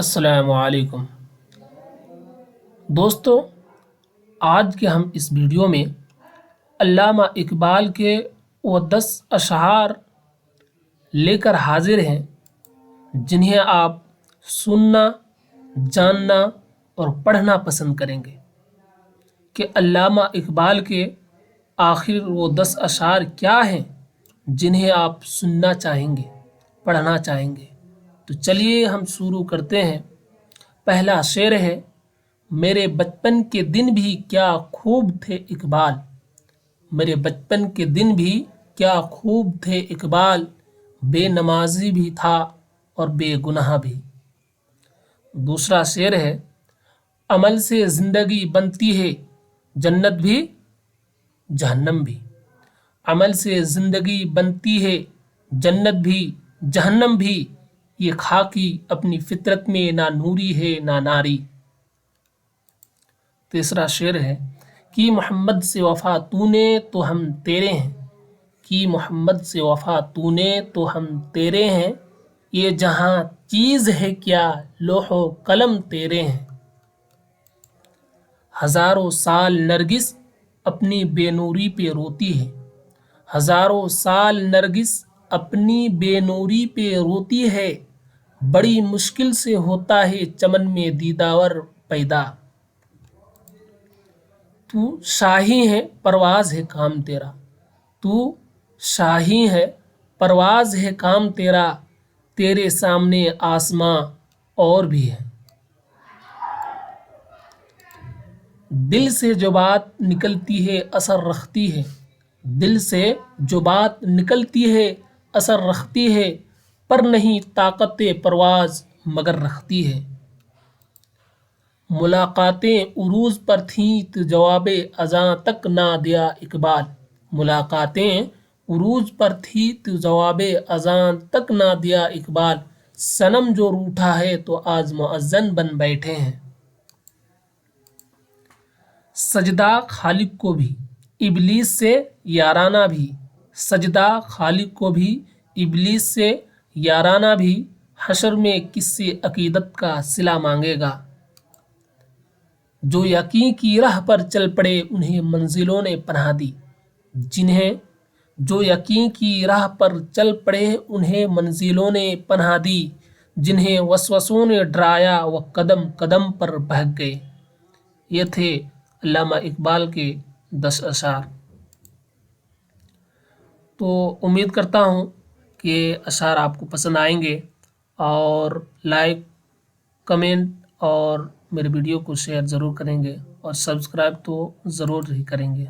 السلام علیکم دوستو، آج کے ہم اس ویڈیو میں علامہ اقبال کے وہ 10 اشعار لے کر حاضر ہیں جنہیں آپ سننا، جاننا اور پڑھنا پسند کریں گے کہ علامہ اقبال کے آخر وہ 10 اشعار کیا ہیں جنہیں آپ سننا چاہیں گے، پڑھنا چاہیں گے۔ تو چلیے ہم شروع کرتے ہیں۔ پہلا شعر ہے: میرے بچپن کے دن بھی کیا خوب تھے اقبال، میرے بچپن کے دن بھی کیا خوب تھے اقبال، بے نمازی بھی تھا اور بے گناہ بھی۔ دوسرا شعر ہے: عمل سے زندگی بنتی ہے جنت بھی جہنم بھی، عمل سے زندگی بنتی ہے جنت بھی جہنم بھی، یہ خاکی اپنی فطرت میں نہ نوری ہے نہ ناری۔ تیسرا شعر ہے: کی محمد سے وفا تو نے تو ہم تیرے ہیں، کی محمد سے وفا تو نے تو ہم تیرے ہیں، یہ جہاں چیز ہے کیا لوح و قلم تیرے ہیں۔ ہزاروں سال نرگس اپنی بے نوری پہ روتی ہے، ہزاروں سال نرگس اپنی بے نوری پہ روتی ہے، بڑی مشکل سے ہوتا ہے چمن میں دیدار پیدا۔ تو شاہی ہے پرواز ہے کام تیرا، تو شاہی ہے پرواز ہے کام تیرا، تیرے سامنے آسماں اور بھی ہے۔ دل سے جو بات نکلتی ہے اثر رکھتی ہے، دل سے جو بات نکلتی ہے اثر رکھتی ہے، پر نہیں طاقت پرواز مگر رکھتی ہے۔ ملاقاتیں عروج پر تھیں تو جواب اذاں تک نہ دیا اقبال، ملاقاتیں عروج پر تھی تو جواب اذاں تک نہ دیا اقبال، صنم جو روٹھا ہے تو آج مؤذن بن بیٹھے ہیں۔ سجدہ خالق کو بھی ابلیس سے یارانہ بھی، سجدہ خالق کو بھی ابلیس سے یارانہ بھی، حشر میں کس سے عقیدت کا صلہ مانگے گا۔ جو یقین کی راہ پر چل پڑے انہیں منزلوں نے پناہ دی، جنہیں جو یقین کی راہ پر چل پڑے انہیں منزلوں نے پناہ دی، جنہیں وسوسوں نے ڈرایا وہ قدم قدم پر بہک گئے۔ یہ تھے علامہ اقبال کے 10 اشعار۔ تو امید کرتا ہوں کہ اشعار آپ کو پسند آئیں گے، اور لائک، کمنٹ اور میرے ویڈیو کو شیئر ضرور کریں گے، اور سبسکرائب تو ضرور ہی کریں گے۔